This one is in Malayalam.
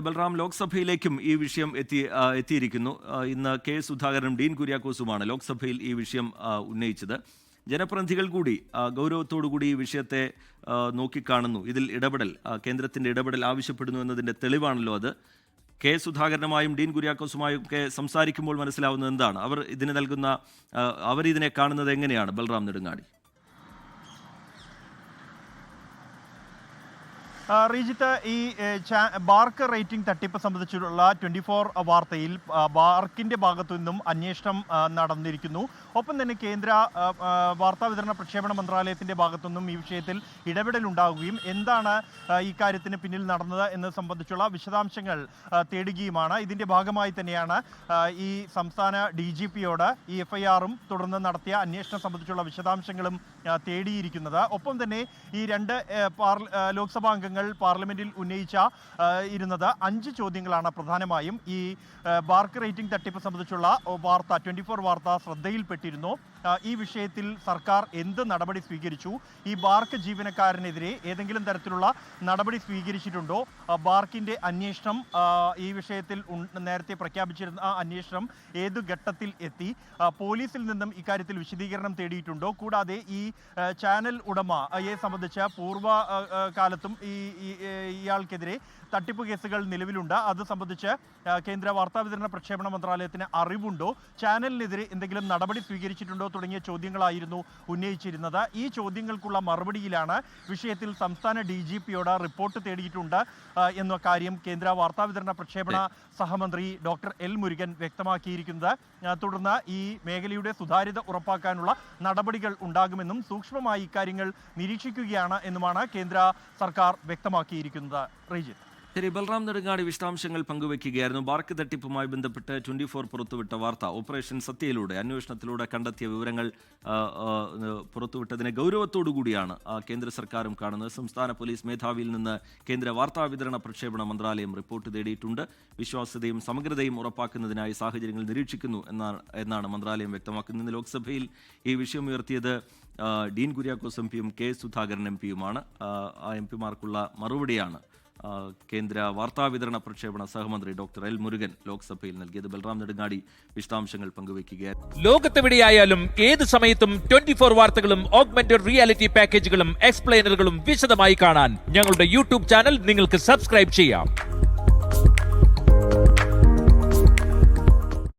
ബൽറാം, ലോക്സഭയിലേക്കും ഈ വിഷയം എത്തിയിരിക്കുന്നു. ഇന്ന് കെ സുധാകരനും ഡീൻ കുര്യാക്കോസുമാണ് ലോക്സഭയിൽ ഈ വിഷയം ഉന്നയിച്ചത്. ജനപ്രതിനിധികൾ കൂടി ഗൗരവത്തോടുകൂടി ഈ വിഷയത്തെ നോക്കിക്കാണുന്നു. ഇതിൽ ഇടപെടൽ, കേന്ദ്രത്തിൻ്റെ ഇടപെടൽ ആവശ്യപ്പെടുന്നു എന്നതിൻ്റെ തെളിവാണല്ലോ അത്. കെ സുധാകരനുമായും ഡീൻ കുര്യാക്കോസുമായും ഒക്കെ സംസാരിക്കുമ്പോൾ മനസ്സിലാവുന്നത് എന്താണ്? അവരിതിനെ കാണുന്നത് എങ്ങനെയാണ്? ബൽറാം നെടുങ്ങാടി. റീജിത്ത്, ഈ ബാർക്ക് റേറ്റിംഗ് തട്ടിപ്പ് സംബന്ധിച്ചിട്ടുള്ള 24 വാർത്തയിൽ ബാർക്കിന്റെ ഭാഗത്തു നിന്നും അന്വേഷണം നടന്നിരിക്കുന്നു. ഒപ്പം തന്നെ കേന്ദ്ര വാർത്താവിതരണ പ്രക്ഷേപണ മന്ത്രാലയത്തിന്റെ ഭാഗത്തു നിന്നും ഈ വിഷയത്തിൽ ഇടപെടലുണ്ടാവുകയും എന്താണ് ഈ കാര്യത്തിന് പിന്നിൽ നടന്നത് എന്നത് സംബന്ധിച്ചുള്ള വിശദാംശങ്ങൾ തേടുകയുമാണ്. ഇതിന്റെ ഭാഗമായി തന്നെയാണ് ഈ സംസ്ഥാന DGPയോട് ഈ FIR-ഉം തുടർന്ന് നടത്തിയ അന്വേഷണം സംബന്ധിച്ചുള്ള വിശദാംശങ്ങളും തേടിയിരിക്കുന്നത്. ഒപ്പം തന്നെ ഈ രണ്ട് ലോക്സഭാ അംഗങ്ങൾ പാർലമെന്റിൽ ഇരുന്നത് 5 ചോദ്യങ്ങളാണ്. പ്രധാനമായും ഈ ബാർക്ക് റേറ്റിംഗ് തട്ടിപ്പ് സംബന്ധിച്ചുള്ള വാർത്ത 24 വാർത്ത ശ്രദ്ധയിൽപ്പെട്ടിരുന്നു. ഈ വിഷയത്തിൽ സർക്കാർ എന്ത് നടപടി സ്വീകരിച്ചു? ഈ ബാർക്ക് ജീവനക്കാരനെതിരെ ഏതെങ്കിലും തരത്തിലുള്ള നടപടി സ്വീകരിച്ചിട്ടുണ്ടോ? ബാർക്കിന്റെ അന്വേഷണം, ഈ വിഷയത്തിൽ നേരത്തെ പ്രഖ്യാപിച്ചിരുന്ന അന്വേഷണം ഏതു ഘട്ടത്തിൽ എത്തി? പോലീസിൽ നിന്നും ഇക്കാര്യത്തിൽ വിശദീകരണം തേടിയിട്ടുണ്ടോ? കൂടാതെ ഈ ചാനൽ ഉടമയെ സംബന്ധിച്ച് പൂർവ്വകാലത്തും ഇയാൾക്കെതിരെ തട്ടിപ്പ് കേസുകൾ നിലവിലുണ്ട്. അത് സംബന്ധിച്ച് കേന്ദ്ര വാർത്താവിതരണ പ്രക്ഷേപണ മന്ത്രാലയത്തിന് അറിവുണ്ടോ? ചാനലിനെതിരെ എന്തെങ്കിലും നടപടി സ്വീകരിച്ചിട്ടുണ്ടോ? തുടങ്ങിയ ചോദ്യങ്ങളായിരുന്നു ഉന്നയിച്ചിരുന്നത്. ഈ ചോദ്യങ്ങൾക്കുള്ള മറുപടിയിലാണ് വിഷയത്തിൽ സംസ്ഥാന DGPയോട് റിപ്പോർട്ട് തേടിയിട്ടുണ്ട് എന്ന കാര്യം കേന്ദ്ര വാർത്താവിതരണ പ്രക്ഷേപണ സഹമന്ത്രി ഡോക്ടർ എൽ മുരുകൻ വ്യക്തമാക്കിയിരിക്കുന്നത്. തുടർന്ന് ഈ മേഖലയുടെ സുതാര്യത ഉറപ്പാക്കാനുള്ള നടപടികൾ ഉണ്ടാകുമെന്നും സൂക്ഷ്മമായി ഇക്കാര്യങ്ങൾ നിരീക്ഷിക്കുകയാണ് എന്നുമാണ് കേന്ദ്ര സർക്കാർ വ്യക്തമാക്കിയിരിക്കുന്നത്. റീജിത്ത്. ശരി, ബൽറാം നെടുങ്ങാടി വിശദാംശങ്ങൾ പങ്കുവയ്ക്കുകയായിരുന്നു. ബാർക്ക് തട്ടിപ്പുമായി ബന്ധപ്പെട്ട് 24 പുറത്തുവിട്ട വാർത്ത, ഓപ്പറേഷൻ സത്യയിലൂടെ അന്വേഷണത്തിലൂടെ കണ്ടെത്തിയ വിവരങ്ങൾ പുറത്തുവിട്ടതിനെ ഗൗരവത്തോടുകൂടിയാണ് കേന്ദ്ര സർക്കാരും കാണുന്നത്. സംസ്ഥാന പോലീസ് മേധാവിയിൽ നിന്ന് കേന്ദ്ര വാർത്താവിതരണ പ്രക്ഷേപണ മന്ത്രാലയം റിപ്പോർട്ട് തേടിയിട്ടുണ്ട്. വിശ്വാസ്യതയും സമഗ്രതയും ഉറപ്പാക്കുന്നതിനായി സാഹചര്യങ്ങൾ നിരീക്ഷിക്കുന്നു എന്നാണ് മന്ത്രാലയം വ്യക്തമാക്കുന്നത്. ഇന്ന് ലോക്സഭയിൽ ഈ വിഷയം ഉയർത്തിയത് ഡീൻ കുര്യാക്കോസ് MP-യും കെ സുധാകരൻ MP-യുമാണ്. ആ MP-മാർക്കുള്ള മറുപടിയാണ് കേന്ദ്ര വാർത്താവിതരണ പ്രക്ഷേപണ സഹമന്ത്രി ഡോക്ടർ എൽ മുരുകൻ ലോക്സഭയിൽ നൽകിയത്. ബൽറാം നെടുങ്ങാടി വിശദാംശങ്ങൾ പങ്കുവയ്ക്കുകയായിരുന്നു. ലോകത്തെവിടെയായാലും ഏത് സമയത്തും 24 വാർത്തകളും ഓഗ്മെന്റഡ് റിയാലിറ്റി പാക്കേജുകളും എക്സ്പ്ലെയിനറുകളും വിശദമായി കാണാൻ ഞങ്ങളുടെ YouTube ചാനൽ നിങ്ങൾക്ക് സബ്സ്ക്രൈബ് ചെയ്യാം.